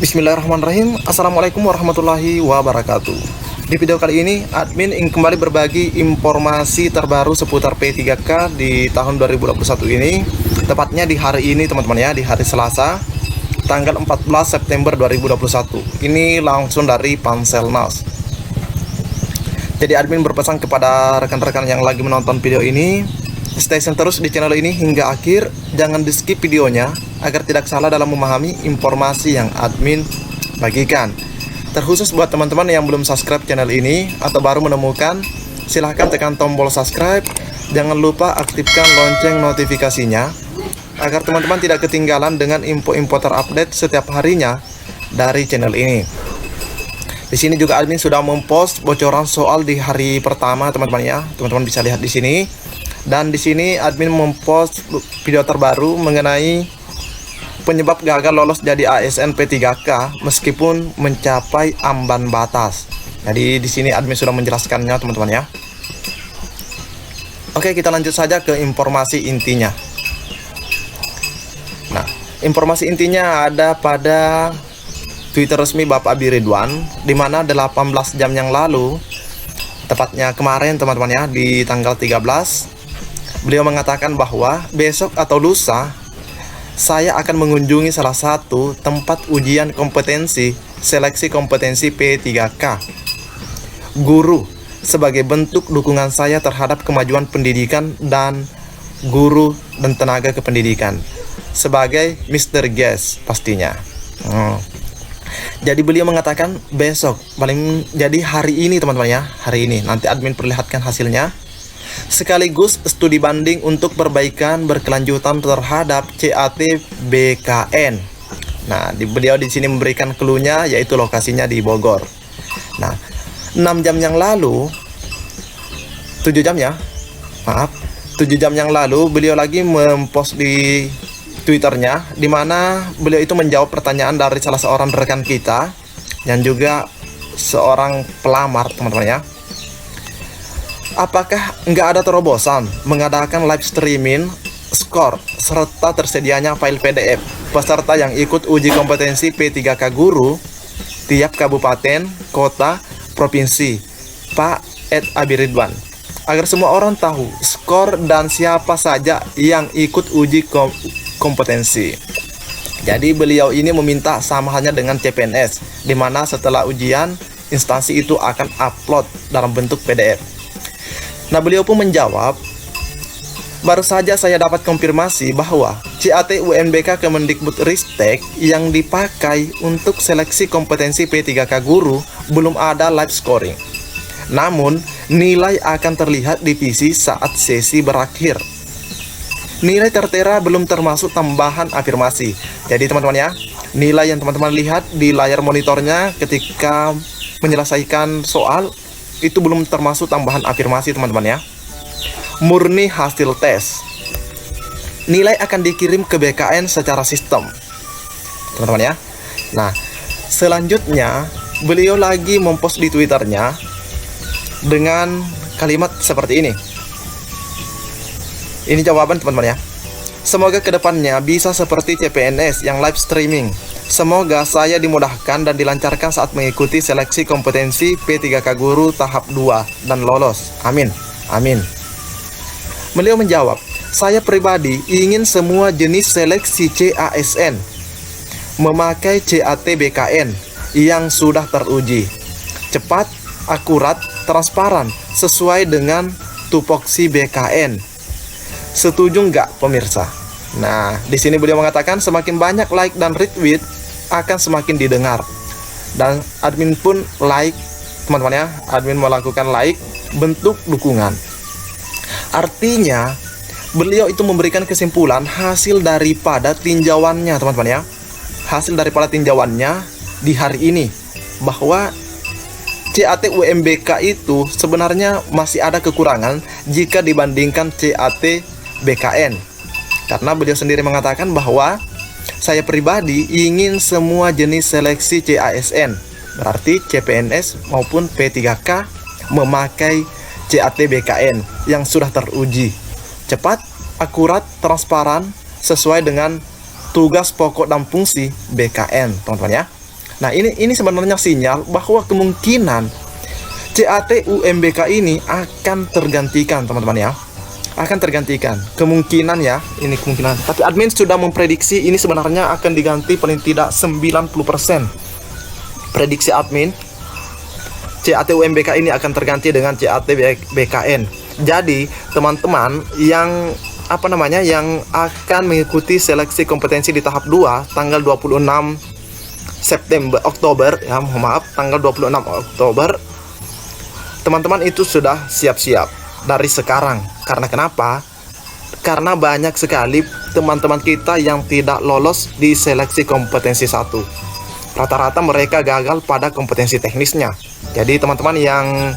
Bismillahirrahmanirrahim. Assalamualaikum warahmatullahi wabarakatuh. Di video kali ini, admin ingin kembali berbagi informasi terbaru seputar P3K di tahun 2021 ini. Tepatnya di hari ini teman-teman ya, di hari Selasa, tanggal 14 September 2021. Ini langsung dari Panselnas. Jadi admin berpesan kepada rekan-rekan yang lagi menonton video ini, stay tune terus di channel ini hingga akhir, jangan di skip videonya agar tidak salah dalam memahami informasi yang admin bagikan. Terkhusus buat teman-teman yang belum subscribe channel ini atau baru menemukan, silahkan tekan tombol subscribe. Jangan lupa aktifkan lonceng notifikasinya agar teman-teman tidak ketinggalan dengan info-info terupdate setiap harinya dari channel ini. Di sini juga admin sudah mempost bocoran soal di hari pertama teman-teman ya. Teman-teman bisa lihat di sini. Dan di sini admin mempost video terbaru mengenai penyebab gagal lolos jadi ASN P3K meskipun mencapai ambang batas. Jadi di sini admin sudah menjelaskannya teman-teman ya. Oke, kita lanjut saja ke informasi intinya. Nah, informasi intinya ada pada Twitter resmi Bapak Abi Ridwan, di mana 18 jam yang lalu, tepatnya kemarin teman-teman ya, di tanggal 13, beliau mengatakan bahwa besok atau lusa saya akan mengunjungi salah satu tempat ujian kompetensi seleksi kompetensi P3K guru sebagai bentuk dukungan saya terhadap kemajuan pendidikan dan guru dan tenaga kependidikan sebagai Mr. Guest pastinya. Jadi beliau mengatakan besok, paling jadi hari ini teman-teman ya, hari ini nanti admin perlihatkan hasilnya. Sekaligus studi banding untuk perbaikan berkelanjutan terhadap CAT BKN. Nah, beliau di sini memberikan clue-nya yaitu lokasinya di Bogor. Nah, 6 jam yang lalu, 7 jam ya. Maaf, 7 jam yang lalu beliau lagi mempost di Twitternya, di mana beliau itu menjawab pertanyaan dari salah seorang rekan kita yang juga seorang pelamar teman-teman ya. Apakah nggak ada terobosan mengadakan live streaming skor serta tersedianya file PDF peserta yang ikut uji kompetensi P3K guru tiap kabupaten, kota, provinsi, Pak Abi Ridwan, agar semua orang tahu skor dan siapa saja yang ikut uji kompetensi. Jadi beliau ini meminta sama halnya dengan CPNS, di mana setelah ujian instansi itu akan upload dalam bentuk PDF. Nah, beliau pun menjawab, baru saja saya dapat konfirmasi bahwa CAT UNBK Kemendikbudristek yang dipakai untuk seleksi kompetensi P3K guru belum ada live scoring. Namun, nilai akan terlihat di PC saat sesi berakhir. Nilai tertera belum termasuk tambahan afirmasi. Jadi teman-teman ya, nilai yang teman-teman lihat di layar monitornya ketika menyelesaikan soal itu belum termasuk tambahan afirmasi teman-teman ya. Murni hasil tes. Nilai akan dikirim ke BKN secara sistem teman-teman ya. Nah, selanjutnya beliau lagi mempost di Twitternya dengan kalimat seperti ini. Ini jawaban teman-teman ya. Semoga kedepannya bisa seperti CPNS yang live streaming. Semoga saya dimudahkan dan dilancarkan saat mengikuti seleksi kompetensi P3K guru tahap 2 dan lolos. Amin. Amin. Beliau menjawab, saya pribadi ingin semua jenis seleksi CASN memakai CAT BKN yang sudah teruji. Cepat, akurat, transparan, sesuai dengan tupoksi BKN. Setuju nggak pemirsa? Nah, di sini beliau mengatakan semakin banyak like dan retweet akan semakin didengar. Dan admin pun like teman-teman ya, admin melakukan like bentuk dukungan. Artinya beliau itu memberikan kesimpulan hasil daripada tinjauannya teman-teman ya. Hasil daripada tinjauannya di hari ini bahwa CAT UMBK itu sebenarnya masih ada kekurangan jika dibandingkan CAT BKN. Karena beliau sendiri mengatakan bahwa saya pribadi ingin semua jenis seleksi CASN, berarti CPNS maupun P3K, memakai CAT BKN yang sudah teruji. Cepat, akurat, transparan, sesuai dengan tugas pokok dan fungsi BKN, teman-teman ya. Nah, ini sebenarnya sinyal bahwa kemungkinan CAT UMBK ini akan tergantikan, teman-teman ya. Akan tergantikan. Kemungkinan ya, ini kemungkinan. Tapi admin sudah memprediksi ini sebenarnya akan diganti paling tidak 90%. Prediksi admin, CAT UMBK ini akan terganti dengan CAT BKN. Jadi, teman-teman yang yang akan mengikuti seleksi kompetensi di tahap 2 tanggal 26 Oktober ya, tanggal 26 Oktober, teman-teman itu sudah siap-siap dari sekarang. Karena kenapa? Karena banyak sekali teman-teman kita yang tidak lolos di seleksi kompetensi 1. Rata-rata mereka gagal pada kompetensi teknisnya. Jadi teman-teman yang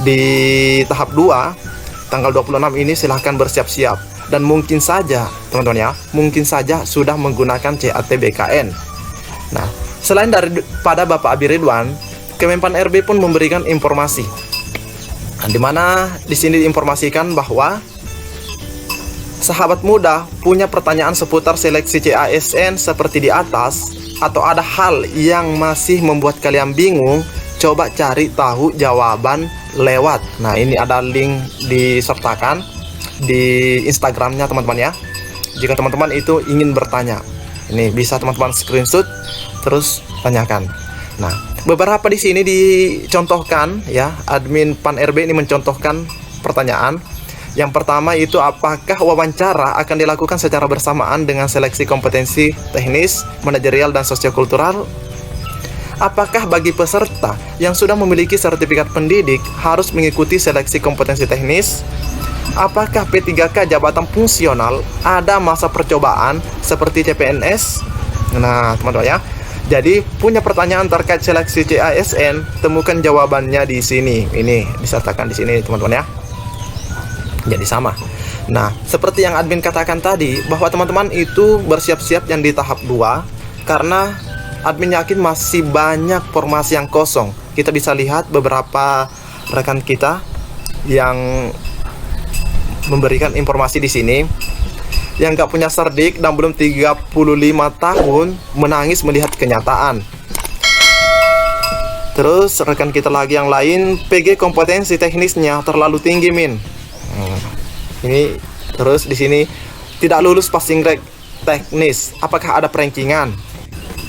di tahap 2 tanggal 26 ini silahkan bersiap-siap. Dan mungkin saja teman-teman ya, mungkin saja sudah menggunakan CAT BKN. Nah, selain daripada Bapak Abi Ridwan, Kemenpan RB pun memberikan informasi, di mana di sini diinformasikan bahwa sahabat muda punya pertanyaan seputar seleksi CASN seperti di atas, atau ada hal yang masih membuat kalian bingung, coba cari tahu jawaban lewat. Nah, ini ada link disertakan di Instagramnya teman-teman ya. Jika teman-teman itu ingin bertanya, ini bisa teman-teman screenshot terus tanyakan. Nah, beberapa di sini dicontohkan ya, admin Pan RB ini mencontohkan pertanyaan. Yang pertama itu, apakah wawancara akan dilakukan secara bersamaan dengan seleksi kompetensi teknis, manajerial, dan sosiokultural? Apakah bagi peserta yang sudah memiliki sertifikat pendidik harus mengikuti seleksi kompetensi teknis? Apakah P3K jabatan fungsional ada masa percobaan seperti CPNS? Nah, teman-teman ya. Jadi, punya pertanyaan terkait seleksi CASN, temukan jawabannya di sini. Ini disertakan di sini, teman-teman ya. Jadi sama. Nah, seperti yang admin katakan tadi, bahwa teman-teman itu bersiap-siap yang di tahap 2, karena admin yakin masih banyak formasi yang kosong. Kita bisa lihat beberapa rekan kita yang memberikan informasi di sini, yang gak punya serdik dan belum 35 tahun menangis melihat kenyataan. Terus rekan kita lagi yang lain, PG kompetensi teknisnya terlalu tinggi min. Ini terus di sini tidak lulus passing grade teknis. Apakah ada perankingan?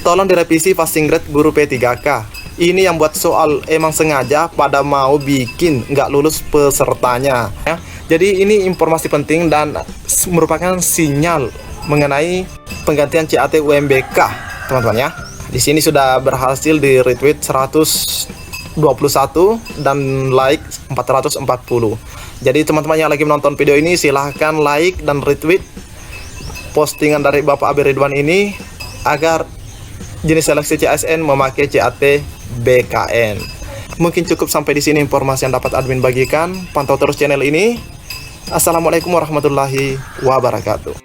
Tolong direvisi passing grade guru P3K. Ini yang buat soal emang sengaja pada mau bikin nggak lulus pesertanya ya. Jadi ini informasi penting dan merupakan sinyal mengenai penggantian CAT UMBK, teman-teman ya. Di sini sudah berhasil di retweet 121 dan like 440. Jadi teman-teman yang lagi menonton video ini, silahkan like dan retweet postingan dari Bapak Abi Ridwan ini agar jenis seleksi CASN memakai CAT BKN. Mungkin cukup sampai di sini informasi yang dapat admin bagikan. Pantau terus channel ini. Assalamualaikum warahmatullahi wabarakatuh.